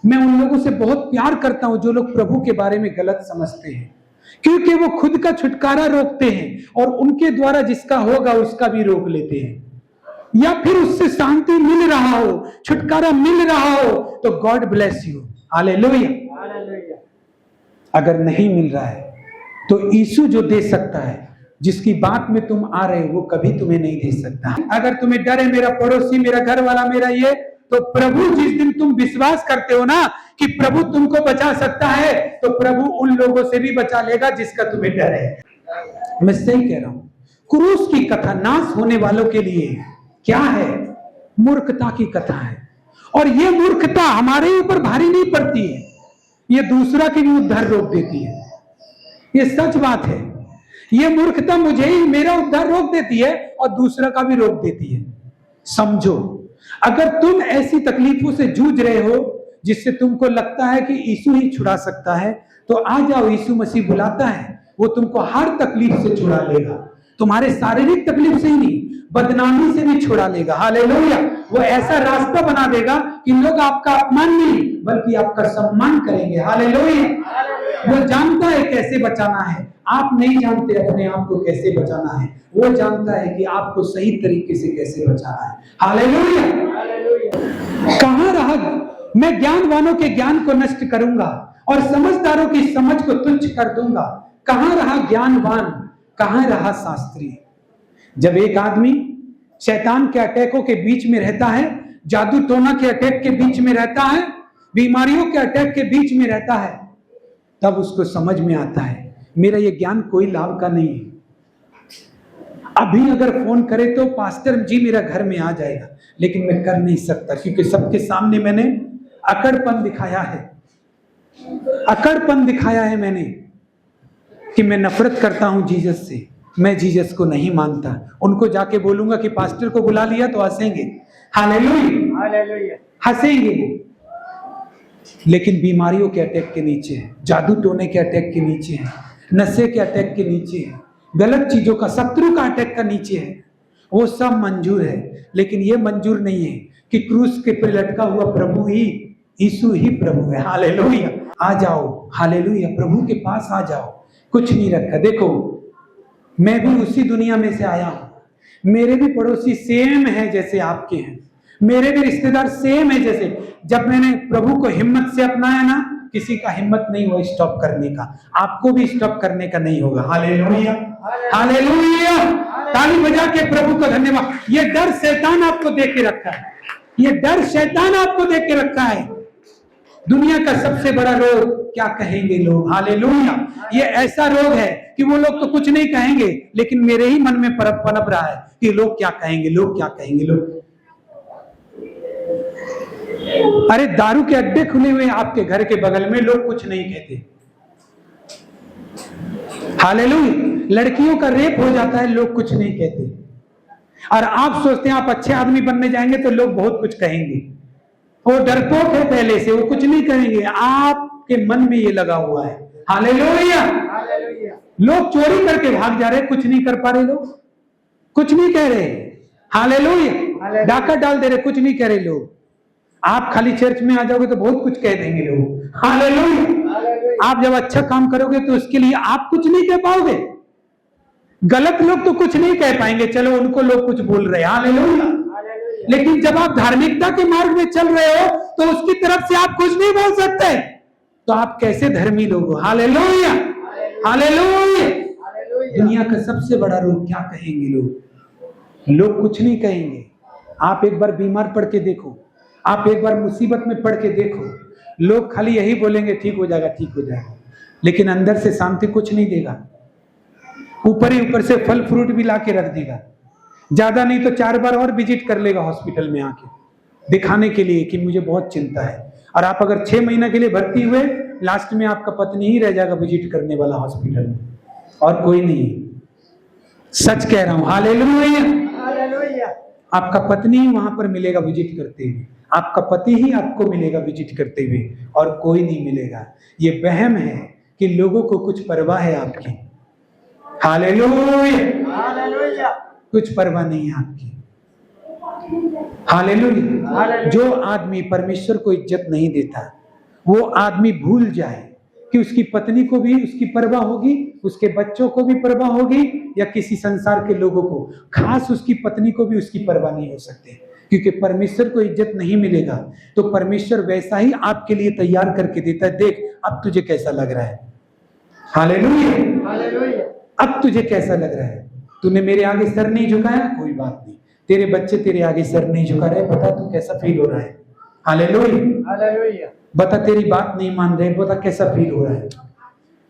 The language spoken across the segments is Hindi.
मैं उन लोगों से बहुत प्यार करता हूं जो लोग प्रभु के बारे में गलत समझते हैं, क्योंकि वो खुद का छुटकारा रोकते हैं और उनके द्वारा जिसका होगा उसका भी रोक लेते हैं। या फिर उससे शांति मिल रहा हो, छुटकारा मिल रहा हो, तो गॉड ब्लेस यू, हालेलुया। अगर नहीं मिल रहा है तो यीशु जो दे सकता है, जिसकी बात में तुम आ रहे हो, वो कभी तुम्हें नहीं दे सकता। अगर तुम्हें डर है मेरा पड़ोसी, मेरा घर वाला, मेरा ये, तो प्रभु जिस दिन तुम विश्वास करते हो ना कि प्रभु तुमको बचा सकता है, तो प्रभु उन लोगों से भी बचा लेगा जिसका तुम्हें डर है। मैं सही कह रहा हूं। क्रूस की कथा नाश होने वालों के लिए क्या है? मूर्खता की कथा है। और ये मूर्खता हमारे ऊपर भारी नहीं पड़ती है, ये दूसरा की भी उद्धार रोक देती है। ये सच बात है। ये मूर्खता मुझे ही, मेरा उद्धार रोक देती है और दूसरा का भी रोक देती है। समझो, अगर तुम ऐसी तकलीफों से जूझ रहे हो जिससे तुमको लगता है कि यीशु ही छुड़ा सकता है, तो आ जाओ, यीशु मसीह बुलाता है। वो तुमको हर तकलीफ से छुड़ा लेगा, तुम्हारे शारीरिक तकलीफ से ही नहीं, बदनामी से भी छुड़ा लेगा। हालेलुया। वो ऐसा रास्ता बना देगा कि लोग आपका अपमान नहीं बल्कि आपका सम्मान करेंगे। हालेलुया। वो जानता है कैसे बचाना है, आप नहीं जानते अपने आप को कैसे बचाना है। वो जानता है कि आपको सही तरीके से कैसे बचाना है। हालेलुया। कहां रहा मैं ज्ञानवानों के ज्ञान को नष्ट करूंगा और समझदारों की समझ को तुच्छ कर दूंगा। कहां रहा ज्ञानवान, कहां रहा शास्त्री? जब एक आदमी शैतान के अटैकों के बीच में रहता है, जादू टोना के अटैक के बीच में रहता है, बीमारियों के अटैक के बीच में रहता है, तब उसको समझ में आता है मेरा ये ज्ञान कोई लाभ का नहीं है। अभी अगर फोन करे तो पास्टर जी मेरा घर में आ जाएगा, लेकिन मैं कर नहीं सकता क्योंकि सबके सामने मैंने अकड़पन दिखाया है। अकड़पन दिखाया है मैंने कि मैं नफरत करता हूं जीसस से, मैं जीसस को नहीं मानता। उनको जाके बोलूंगा कि पास्टर को बुला लिया तो हंसेंगे। हालेलुया, हालेलुया, हंसेंगे। लेकिन बीमारियों के अटैक के नीचे है, जादू टोने के अटैक के नीचे है, नशे के अटैक के नीचे है, गलत चीजों का, शत्रु का अटैक का नीचे है। वो सब मंजूर है, लेकिन ये मंजूर नहीं है कि क्रूस के पर लटका हुआ प्रभु ही, यीशु ही प्रभु है। हालेलुया। आ जाओ, हालेलुया, प्रभु के पास आ जाओ। कुछ नहीं रखा। देखो, मैं भी उसी दुनिया में से आया हूं। मेरे भी पड़ोसी सेम है जैसे आपके हैं, मेरे भी रिश्तेदार सेम है जैसे। जब मैंने प्रभु को हिम्मत से अपनाया ना, किसी का हिम्मत नहीं हुआ स्टॉप करने का, आपको भी स्टॉप करने का नहीं होगा। Hallelujah, hallelujah. ताली बजा के प्रभु का धन्यवाद। ये डर शैतान आपको दे के रखा है, ये डर शैतान आपको दे के रखा है। दुनिया का सबसे बड़ा रोग क्या कहेंगे लोग। हालेलुया। ये ऐसा रोग है कि वो लोग तो कुछ नहीं कहेंगे, लेकिन मेरे ही मन में पनप रहा है कि लोग क्या कहेंगे, लोग क्या कहेंगे। लोग, अरे दारू के अड्डे खुले हुए आपके घर के बगल में, लोग कुछ नहीं कहते। हालेलुया। लड़कियों का रेप हो जाता है, लोग कुछ नहीं कहते। और आप सोचते हैं आप अच्छे आदमी बनने जाएंगे तो लोग बहुत कुछ कहेंगे। वो डरपोक है पहले से, वो कुछ नहीं करेंगे। आपके मन में ये लगा हुआ है। हालेलुया। लोग चोरी करके भाग जा रहे, कुछ नहीं कर पा रहे, लोग कुछ नहीं कह रहे। हालेलुया। डाका डाल दे रहे, कुछ नहीं कह रहे लोग। आप खाली चर्च में आ जाओगे तो बहुत कुछ कह देंगे लोग। हालेलुया। आप जब अच्छा काम करोगे तो उसके लिए आप कुछ नहीं कह पाओगे। गलत लोग तो कुछ नहीं कह पाएंगे, चलो उनको लोग कुछ बोल रहे हैं। हालेलुया। लेकिन जब आप धार्मिकता के मार्ग में चल रहे हो तो उसकी तरफ से आप कुछ नहीं बोल सकते, तो आप कैसे धर्मी लोग हो। Hallelujah, hallelujah. दुनिया का सबसे बड़ा रोग क्या कहेंगे लोग? लोग कुछ नहीं कहेंगे। आप एक बार बीमार पड़ के देखो, आप एक बार मुसीबत में पड़ के देखो, लोग खाली यही बोलेंगे ठीक हो जाएगा, ठीक हो जाएगा, लेकिन अंदर से शांति कुछ नहीं देगा। ऊपर ही ऊपर से फल फ्रूट भी ला के रख देगा। ज्यादा नहीं तो 4 बार और विजिट कर लेगा हॉस्पिटल में आके, दिखाने के लिए कि मुझे बहुत चिंता है। और आप अगर 6 महीना के लिए भर्ती हुए, लास्ट में आपका पत्नी ही रह जाएगा विजिट करने वाला हॉस्पिटल में, और कोई नहीं। सच कह रहा हूं। Hallelujah, hallelujah. आपका पत्नी ही वहां पर मिलेगा विजिट करते हुए, आपका पति ही आपको मिलेगा विजिट करते हुए, और कोई नहीं मिलेगा। ये वहम है कि लोगों को कुछ परवाह है आपकी। Hallelujah, hallelujah. कुछ परवाह नहीं है आपकी। हालेलुया। जो आदमी परमेश्वर को इज्जत नहीं देता, वो आदमी भूल जाए कि उसकी पत्नी को भी उसकी परवाह होगी, उसके बच्चों को भी परवाह होगी, या किसी संसार के लोगों को, खास उसकी पत्नी को भी उसकी परवाह नहीं हो सकती, क्योंकि परमेश्वर को इज्जत नहीं मिलेगा तो परमेश्वर वैसा ही आपके लिए तैयार करके देता है। देख अब तुझे कैसा लग रहा है, हालेलुया, हालेलुया। अब तुझे कैसा लग रहा है? तूने मेरे आगे सर नहीं झुकाया, कोई बात नहीं, तेरे बच्चे तेरे आगे सर नहीं झुका रहे, बता तू कैसा फील हो रहा है? Hallelujah, hallelujah. बता तेरी बात नहीं मान रहे, बता कैसा फील हो रहा है?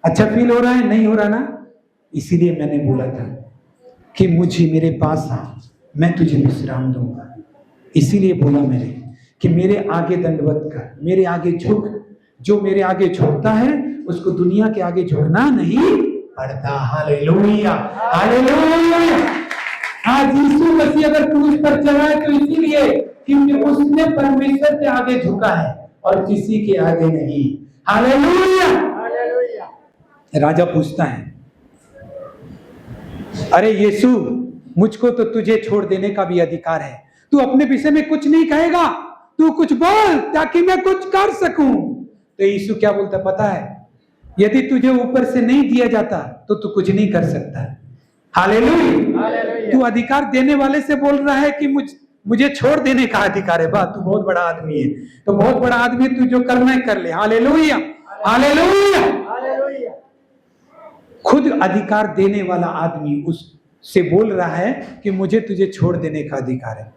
अच्छा फील हो रहा है? नहीं हो रहा ना? इसीलिए मैंने बोला था कि मुझे मेरे पास आ, मैं तुझे विश्राम दूंगा। इसीलिए बोला मैंने कि मेरे आगे दंडवत कर, मेरे आगे झुक। जो मेरे आगे झुकता है उसको दुनिया के आगे झुकना नहीं पड़ता। Hallelujah, hallelujah. आज यीशु मसीह अगर क्रूस पर चढ़ा है तो इसीलिए क्योंकि उसने परमेश्वर के आगे झुका है और किसी के आगे नहीं। Hallelujah, hallelujah. राजा पूछता है, अरे यीशु, मुझको तो तुझे छोड़ देने का भी अधिकार है, तू अपने विषय में कुछ नहीं कहेगा? तू कुछ बोल ताकि मैं कुछ कर सकूं। तो यीशु क्या बोलता पता है? यदि तुझे ऊपर से नहीं दिया जाता तो तू कुछ नहीं कर सकता। हालेलुया। तू अधिकार देने वाले से बोल रहा है कि मुझे छोड़ देने का अधिकार है। वाह, तू बहुत बड़ा आदमी है, तो बहुत बड़ा आदमी है, तू जो करना है कर ले। Hallelujah, hallelujah, hallelujah. खुद अधिकार देने वाला आदमी उससे बोल रहा है कि मुझे तुझे छोड़ देने का अधिकार है।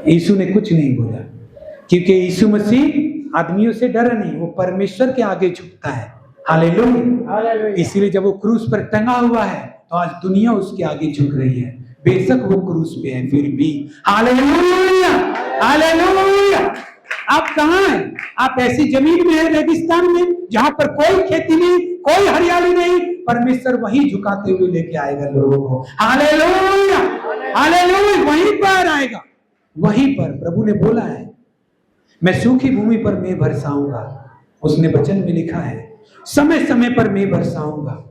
यीशु ने कुछ नहीं बोला, क्योंकि यीशु मसीह आदमियों से डरा नहीं, वो परमेश्वर के आगे झुकता है। हालेलुया। इसीलिए जब वो क्रूस पर टंगा हुआ है तो आज दुनिया उसके आगे झुक रही है, बेशक वो क्रूस पे है फिर भी। Hallelujah, hallelujah. आप कहाँ हैं? आप ऐसी जमीन में हैं, रेगिस्तान में, जहां पर कोई खेती नहीं, कोई हरियाली नहीं। परमेश्वर वहीं झुकाते हुए लेके आएगा लोगों को। Hallelujah, hallelujah. वहीं पर आएगा, वहीं पर। प्रभु ने बोला है, मैं सूखी भूमि पर मैं बरसाऊंगा। उसने वचन में लिखा है, समय समय पर मैं बरसाऊंगा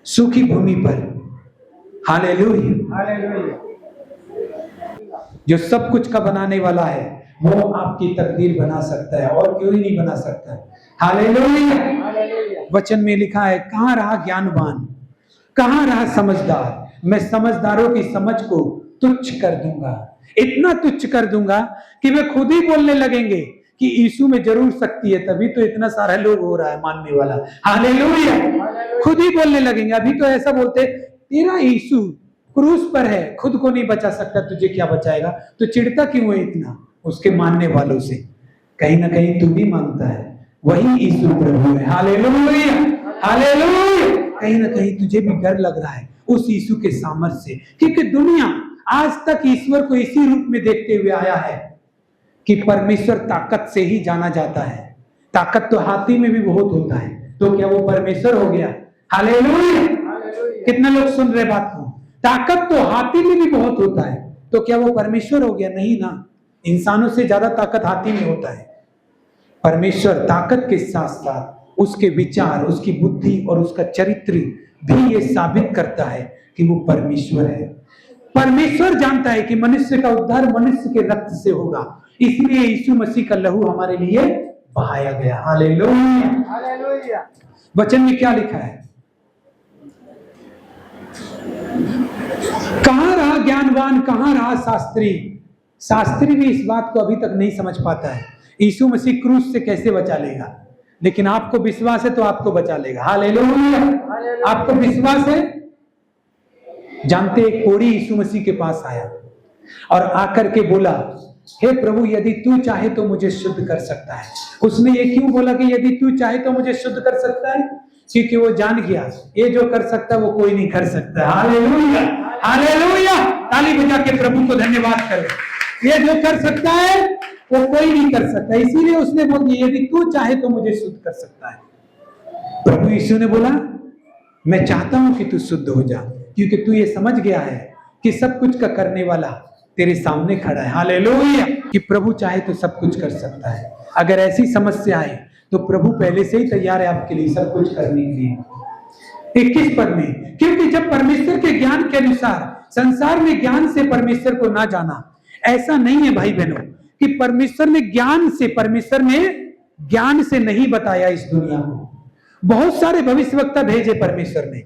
सूखी भूमि पर। Hallelujah, hallelujah. जो सब कुछ का बनाने वाला है वो आपकी तकदीर बना सकता है और कोई नहीं बना सकता। हालेलुया। वचन में लिखा है, कहां रहा ज्ञानवान, कहां रहा समझदार? मैं समझदारों की समझ को तुच्छ कर दूंगा, इतना तुच्छ कर दूंगा कि वे खुद ही बोलने लगेंगे कि यीशु में जरूर शक्ति है, तभी तो इतना सारा लोग हो रहा है मानने वाला। हालेलुया। खुद ही बोलने लगेंगे। अभी तो ऐसा बोलते, तेरा यीशु क्रूस पर है, खुद को नहीं बचा सकता, तुझे क्या बचाएगा? तो चिढ़ता क्यों है इतना उसके मानने वालों से? कहीं ना कहीं तू भी मानता है वही यीशु प्रभु है। Hallelujah, hallelujah. कहीं ना कहीं तुझे भी डर लग रहा है उस यीशु के सामर्थ्य से, क्योंकि दुनिया आज तक ईश्वर को इसी रूप में देखते हुए आया है कि परमेश्वर ताकत से ही जाना जाता है। ताकत तो हाथी में भी बहुत होता है, तो क्या वो परमेश्वर हो गया? हालेलुया। कितने लोग सुन रहे बात को? ताकत तो हाथी में भी बहुत होता है, तो क्या वो परमेश्वर हो गया? नहीं ना, इंसानों से ज्यादा ताकत हाथी में होता है। परमेश्वर ताकत के साथ साथ उसके विचार, उसकी बुद्धि और उसका चरित्र भी ये साबित करता है कि वो परमेश्वर है। परमेश्वर जानता है कि मनुष्य का उद्धार मनुष्य के रक्त से होगा, इसलिए यीशु मसीह का लहू हमारे लिए बहाया गया। Hallelujah, hallelujah. वचन में क्या लिखा है? कहां रहा ज्ञानवान, कहां रहा शास्त्री? शास्त्री भी इस बात को अभी तक नहीं समझ पाता है यीशु मसीह क्रूस से कैसे बचा लेगा, लेकिन आपको विश्वास है तो आपको बचा लेगा। हालेलुया। आपको विश्वास है? जानते, एक कोढ़ी यीशु मसीह के पास आया और आकर के बोला, हे प्रभु, यदि तू चाहे तो मुझे शुद्ध कर सकता है। उसने ये क्यों बोला कि यदि तू चाहे तो मुझे शुद्ध कर सकता है? क्योंकि वो जान गया ये जो कर सकता है वो कोई नहीं कर सकता। Hallelujah, hallelujah. ताली बजा के प्रभु को धन्यवाद करो। ये जो कर सकता है वो कोई नहीं कर सकता, इसीलिए उसने बोल दिया, यदि तू चाहे तो मुझे शुद्ध कर सकता है। प्रभु यीशु ने बोला, मैं चाहता हूं कि तू शुद्ध हो जा, क्योंकि तू ये समझ गया है कि सब कुछ का करने वाला तेरे सामने खड़ा है। हालेलुया। कि प्रभु चाहे तो सब कुछ कर सकता है। अगर ऐसी समस्या आए तो प्रभु पहले से ही तैयार है आपके लिए सब कुछ करने के लिए। 21 पद में, क्योंकि जब परमेश्वर के ज्ञान के अनुसार संसार में ज्ञान से परमेश्वर को ना जाना। ऐसा नहीं है भाई बहनों कि परमेश्वर में ज्ञान से परमेश्वर में ज्ञान से नहीं बताया इस दुनिया को। बहुत सारे भविष्यवक्ता भेजे परमेश्वर ने,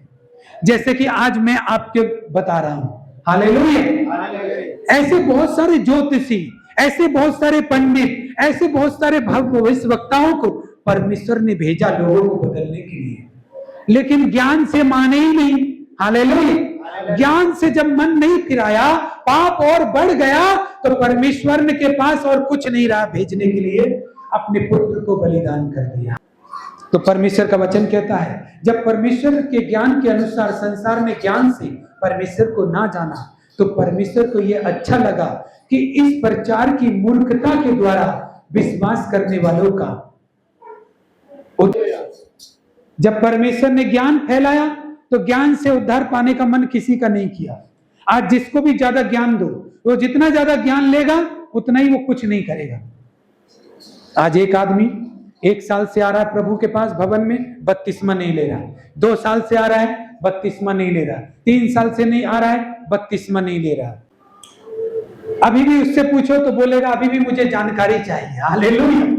जैसे कि आज मैं आपके बता रहा हूं। हालेलुया। ऐसे बहुत सारे ज्योतिषी, ऐसे बहुत सारे पंडित, ऐसे बहुत सारे भविष्यवक्ताओं को परमेश्वर ने भेजा लोगों को बदलने के लिए, लेकिन ज्ञान से माने ही नहीं। हालेलुया। ज्ञान से जब मन नहीं फिराया, पाप और बढ़ गया, तो परमेश्वर के पास और कुछ नहीं रहा भेजने के लिए, अपने पुत्र को बलिदान कर दिया। तो परमेश्वर का वचन कहता है, जब परमेश्वर के ज्ञान के अनुसार संसार ने ज्ञान से परमेश्वर को ना जाना, तो परमेश्वर को यह अच्छा लगा कि इस प्रचार की मूर्खता के द्वारा विश्वास करने वालों का, जब परमेश्वर ने ज्ञान फैलाया तो ज्ञान से उद्धार पाने का मन किसी का नहीं किया। आज जिसको भी ज्यादा ज्ञान दो, वो जितना ज्यादा ज्ञान लेगा उतना ही वो कुछ नहीं करेगा। आज एक आदमी 1 साल से आ रहा है प्रभु के पास भवन में, बपतिस्मा नहीं ले रहा। 2 साल से आ रहा है, बपतिस्मा नहीं ले रहा। 3 साल से नहीं आ रहा है, बपतिस्मा नहीं ले रहा। अभी भी उससे पूछो तो बोलेगा अभी भी मुझे जानकारी चाहिए। हालेलुया।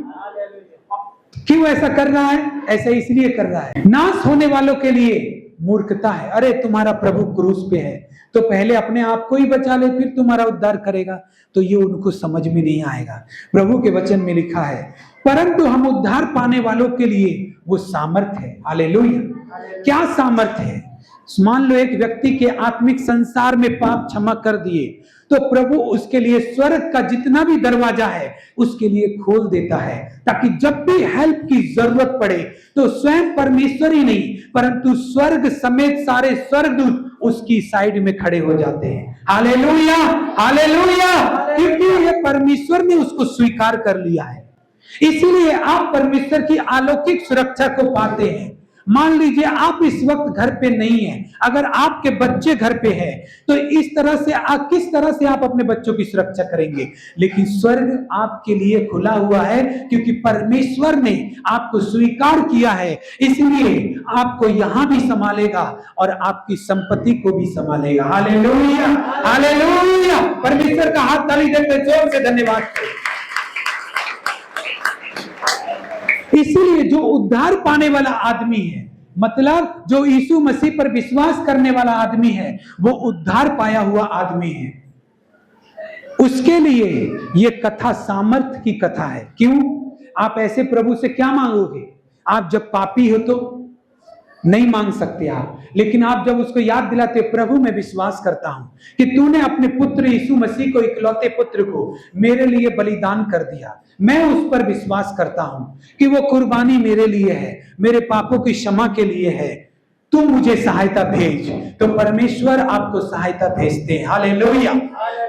क्यों ऐसा कर रहा है? ऐसा इसलिए कर रहा है, नाश होने वालों के लिए मूर्खता है। अरे तुम्हारा प्रभु क्रूस पे है, तो पहले अपने आप को ही बचा ले, फिर तुम्हारा उद्धार करेगा। तो ये उनको समझ में नहीं आएगा। प्रभु के वचन में लिखा है, परंतु हम उद्धार पाने वालों के लिए वो सामर्थ्य है। हालेलुया। क्या सामर्थ्य है? मान लो एक व्यक्ति के आत्मिक संसार में पाप क्षमा कर दिए, तो प्रभु उसके लिए स्वर्ग का जितना भी दरवाजा है उसके लिए खोल देता है, ताकि जब भी हेल्प की जरूरत पड़े तो स्वयं परमेश्वर ही नहीं परंतु स्वर्ग समेत सारे स्वर्गदूत उसकी साइड में खड़े हो जाते हैं। Hallelujah, hallelujah. क्योंकि ये परमेश्वर ने उसको स्वीकार कर लिया है, इसीलिए आप परमेश्वर की अलौकिक सुरक्षा को पाते हैं। मान लीजिए आप इस वक्त घर पे नहीं है, अगर आपके बच्चे घर पे हैं, तो इस तरह से किस तरह से आप अपने बच्चों की सुरक्षा करेंगे? लेकिन स्वर्ग आपके लिए खुला हुआ है, क्योंकि परमेश्वर ने आपको स्वीकार किया है, इसलिए आपको यहां भी संभालेगा और आपकी संपत्ति को भी संभालेगा। Hallelujah, hallelujah. परमेश्वर का हाथ ताली देकर जोर से धन्यवाद करें। इसीलिए जो उद्धार पाने वाला आदमी है, मतलब जो यीशु मसीह पर विश्वास करने वाला आदमी है, वो उद्धार पाया हुआ आदमी है। उसके लिए ये कथा सामर्थ्य की कथा है। क्यों? आप ऐसे प्रभु से क्या मांगोगे? आप जब पापी हो तो नहीं मांग सकते आप, लेकिन आप जब उसको याद दिलाते हो, प्रभु मैं विश्वास करता हूं कि तूने अपने पुत्र यीशु मसीह को, इकलौते पुत्र को मेरे लिए बलिदान कर दिया, मैं उस पर विश्वास करता हूं कि वो कुर्बानी मेरे लिए है, मेरे पापों की क्षमा के लिए है, तू मुझे सहायता भेज। तो परमेश्वर आपको सहायता भेजते हैं। हालेलुया।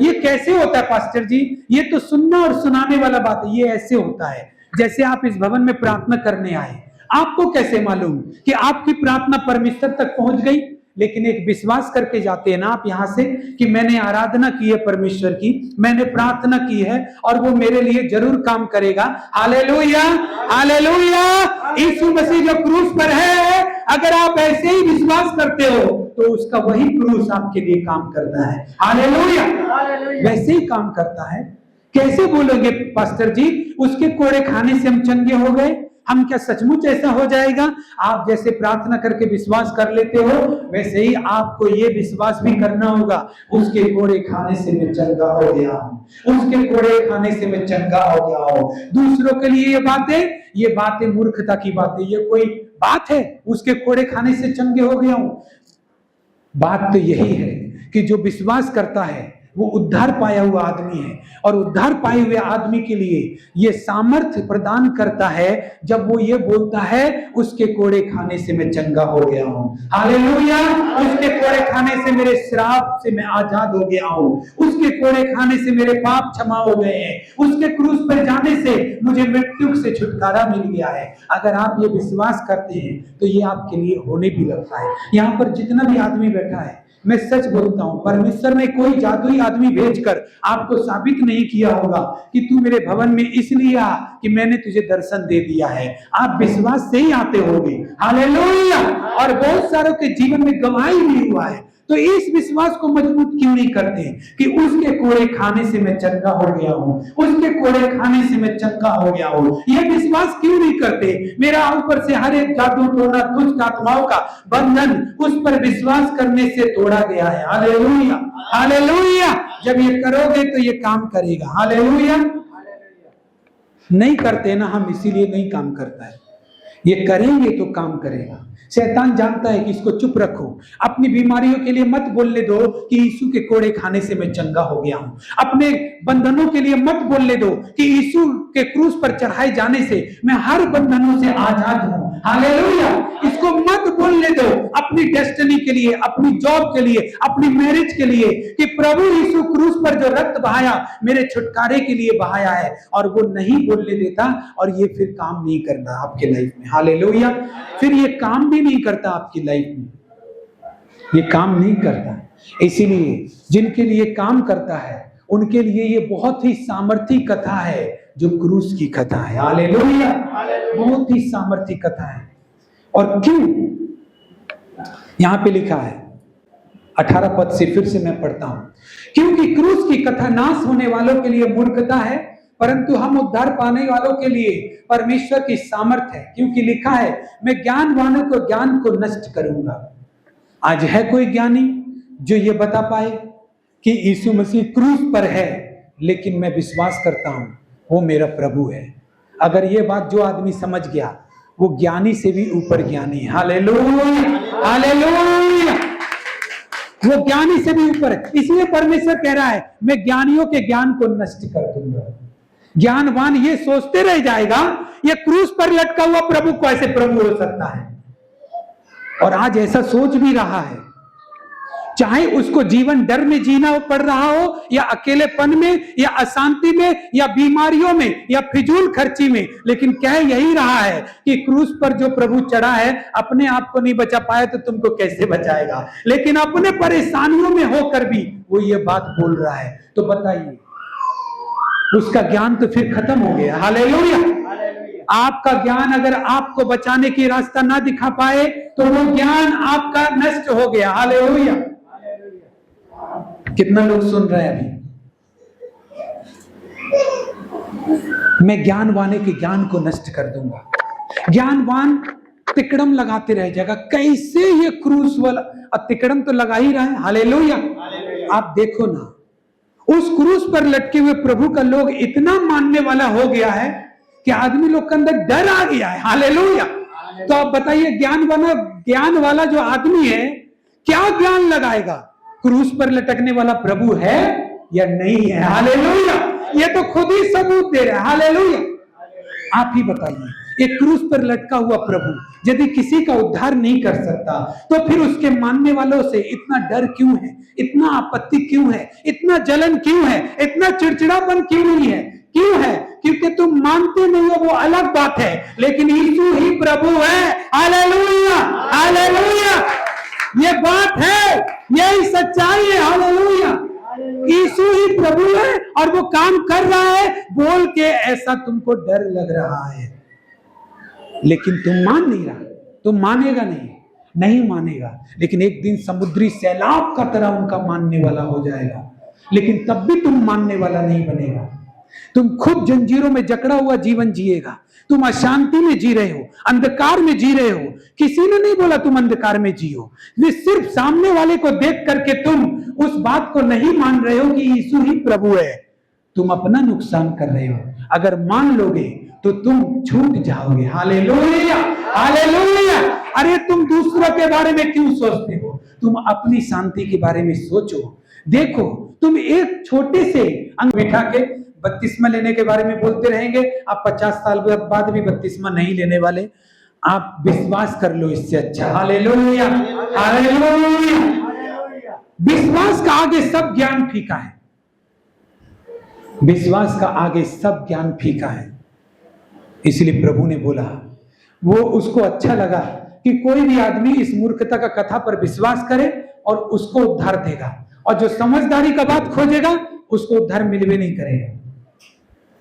ये कैसे होता है पास्टर जी? ये तो सुनना और सुनाने वाला बात है। ये ऐसे होता है जैसे आप इस भवन में प्रार्थना करने आए, आपको कैसे मालूम कि आपकी प्रार्थना परमेश्वर तक पहुंच गई? लेकिन एक विश्वास करके जाते हैं ना आप यहां से कि मैंने आराधना की है परमेश्वर की, मैंने प्रार्थना की है और वो मेरे लिए जरूर काम करेगा। Hallelujah, hallelujah. यीशु मसीह जो क्रूस पर है, अगर आप ऐसे ही विश्वास करते हो तो उसका वही क्रूस आपके लिए काम करता है। हालेलुया, वैसे ही काम करता है। कैसे बोलोगे पास्टर जी, उसके कोड़े खाने से हम चंगे हो गए? हम क्या सचमुच ऐसा हो जाएगा? आप जैसे प्रार्थना करके विश्वास कर लेते हो, वैसे ही आपको ये विश्वास भी करना होगा, उसके कोड़े खाने से मैं चंगा हो गया हूं, उसके कोड़े खाने से मैं चंगा हो गया हूं। दूसरों के लिए ये बातें मूर्खता की बातें, ये कोई बात है? उसके कोड़े खाने से चंगे हो गया हूं। बात तो यही है कि जो विश्वास करता है वो उद्धार पाया हुआ आदमी है, और उद्धार पाए हुए आदमी के लिए ये सामर्थ्य प्रदान करता है जब वो ये बोलता है उसके कोड़े खाने से मैं चंगा हो गया हूं। हालेलुया। उसके कोड़े खाने से मेरे श्राप से मैं आजाद हो गया हूं, उसके कोड़े खाने से मेरे पाप क्षमा हो गए हैं, उसके क्रूस पर जाने से मुझे मृत्यु से छुटकारा मिल गया है। अगर आप ये विश्वास करते हैं तो ये आपके लिए होने भी लगता है। यहाँ पर जितना भी आदमी बैठा है, मैं सच बोलता हूं, परमेश्वर ने कोई जादुई आदमी भेजकर आपको साबित नहीं किया होगा कि तू मेरे भवन में इसलिए आ कि मैंने तुझे दर्शन दे दिया है। आप विश्वास से ही आते होंगे। हालेलुया। और बहुत सारों के जीवन में गवाही भी हुआ है। तो इस विश्वास को मजबूत क्यों नहीं करते कि उसके कोड़े खाने से मैं चंगा हो गया हूं, उसके कोड़े खाने से मैं चंगा हो गया हूं। यह विश्वास क्यों नहीं करते? मेरा ऊपर से हर एक जादू टोना दुष्ट आत्माओं का बंधन उस पर विश्वास करने से तोड़ा गया है। Hallelujah, hallelujah. जब ये करोगे तो ये काम करेगा। हालेलुया। नहीं करते ना हम, इसीलिए नहीं काम करता है। ये करेंगे तो काम करेगा। शैतान जानता है कि इसको चुप रखो, अपनी बीमारियों के लिए मत बोलने दो कि यीशु के कोड़े खाने से मैं चंगा हो गया हूं। अपने बंधनों के लिए मत बोलने दो कि यीशु के क्रूस पर चढ़ाए जाने से मैं हर बंधनों से आजाद हूं। हालेलुया। इसको मत बोलने दो अपनी डेस्टिनी के लिए, अपनी जॉब के लिए, अपनी मैरिज के लिए कि प्रभु यीशु क्रूस पर जो रक्त बहाया मेरे छुटकारे के लिए बहाया है, और वो नहीं बोलने देता और ये फिर काम नहीं करता आपके लाइफ में। हालेलुया। फिर ये काम भी नहीं करता आपकी लाइफ में, ये काम नहीं करता। इसीलिए जिनके लिए काम करता है उनके लिए ये बहुत ही सामर्थी कथा है जो क्रूस की कथा है। हालेलुया। बहुत ही सामर्थी कथा है। और क्यों? यहां पे लिखा है 18 पद से, फिर से मैं पढ़ता हूं। क्योंकि क्रूस की कथा नाश होने वालों के लिए मूर्खता है, परंतु हम उद्धार पाने वालों के लिए परमेश्वर की सामर्थ है। क्योंकि लिखा है मैं ज्ञानवानों को ज्ञान को नष्ट करूंगा। आज है कोई ज्ञानी जो ये बता पाए कि यीशु मसीह क्रूस पर है, लेकिन मैं विश्वास करता हूं वो मेरा प्रभु है। अगर ये बात जो आदमी समझ गया वो ज्ञानी से भी ऊपर ज्ञानी है। Hallelujah, hallelujah. वो ज्ञानी से भी ऊपर है। इसलिए परमेश्वर कह रहा है मैं ज्ञानियों के ज्ञान को नष्ट कर दूंगा। ज्ञानवान ये सोचते रह जाएगा ये क्रूस पर लटका हुआ प्रभु कैसे प्रभु हो सकता है, और आज ऐसा सोच भी रहा है। चाहे उसको जीवन डर में जीना पड़ रहा हो, या अकेलेपन में, या अशांति में, या बीमारियों में, या फिजूल खर्ची में, लेकिन कह यही रहा है कि क्रूस पर जो प्रभु चढ़ा है अपने आप को नहीं बचा पाया तो तुमको कैसे बचाएगा। लेकिन अपने परेशानियों में होकर भी वो ये बात बोल रहा है। तो बताइए उसका ज्ञान तो फिर खत्म हो गया। हालेलुया। आपका ज्ञान अगर आपको बचाने की रास्ता ना दिखा पाए तो वो ज्ञान आपका नष्ट हो गया। हालेलुया। कितना लोग सुन रहे हैं अभी? मैं ज्ञानवाने के ज्ञान को नष्ट कर दूंगा। ज्ञानवान तिकड़म लगाते रह जाएगा। कैसे ये क्रूस वाला तिकड़म तो लगा ही रहा है। हालेलुया। आप देखो ना, उस क्रूस पर लटके हुए प्रभु का लोग इतना मानने वाला हो गया है कि आदमी लोग के अंदर डर आ गया है। हालेलुया। तो आप बताइए ज्ञान वाला जो आदमी है क्या ज्ञान लगाएगा? क्रूस पर लटकने वाला प्रभु है या नहीं है? हालेलुया। ये तो खुद ही सबूत दे रहा है। हालेलुया। आप ही बताइए, एक क्रूस पर लटका हुआ प्रभु यदि किसी का उद्धार नहीं कर सकता तो फिर उसके मानने वालों से इतना डर क्यों है, इतना आपत्ति क्यों है, इतना जलन क्यों है, इतना चिड़चिड़ापन क्यों नहीं है? क्यों है? क्योंकि तुम मानते नहीं हो वो अलग बात है, लेकिन यीशु ही प्रभु है। Hallelujah, hallelujah. ये बात है, यही सच्चाई है। हालेलुया। यीशु ही प्रभु है और वो काम कर रहा है। बोल के ऐसा तुमको डर लग रहा है, लेकिन तुम मान नहीं रहा। तुम मानेगा नहीं मानेगा, लेकिन एक दिन समुद्री सैलाब का तरह उनका मानने वाला हो जाएगा, लेकिन तब भी तुम मानने वाला नहीं बनेगा। तुम खुद जंजीरों में जकड़ा हुआ जीवन जिएगा। तुम अशांति में जी रहे हो, अंधकार में जी रहे हो। किसी ने नहीं बोला तुम अंधकार में जियो। ये सिर्फ सामने वाले को देख करके तुम उस बात को नहीं मान रहे हो कि यीशु ही प्रभु है। तुम अपना नुकसान कर रहे हो। अगर मान लोगे तो तुम छूट जाओगे। Hallelujah, hallelujah. अरे तुम दूसरों के बारे में क्यों सोचते हो? तुम अपनी शांति के बारे में सोचो। देखो, तुम एक छोटे से अंग बिठा के बपतिस्मा लेने के बारे में बोलते रहेंगे। आप 50 साल बाद भी बपतिस्मा नहीं लेने वाले। आप विश्वास कर लो, इससे अच्छा। Hallelujah, hallelujah. विश्वास का आगे सब ज्ञान फीका है। विश्वास का आगे सब ज्ञान फीका है। इसलिए प्रभु ने बोला, वो उसको अच्छा लगा कि कोई भी आदमी इस मूर्खता का कथा पर विश्वास करे और उसको उद्धार देगा, और जो समझदारी का बात खोजेगा उसको उद्धार मिलवे नहीं करेगा,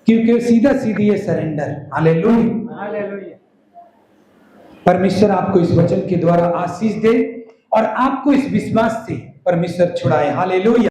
क्योंकि सीधा सीधी है सरेंडर। Hallelujah, hallelujah. परमेश्वर आपको इस वचन के द्वारा आशीष दे और आपको इस विश्वास से परमेश्वर छुड़ाए। हालेलुया।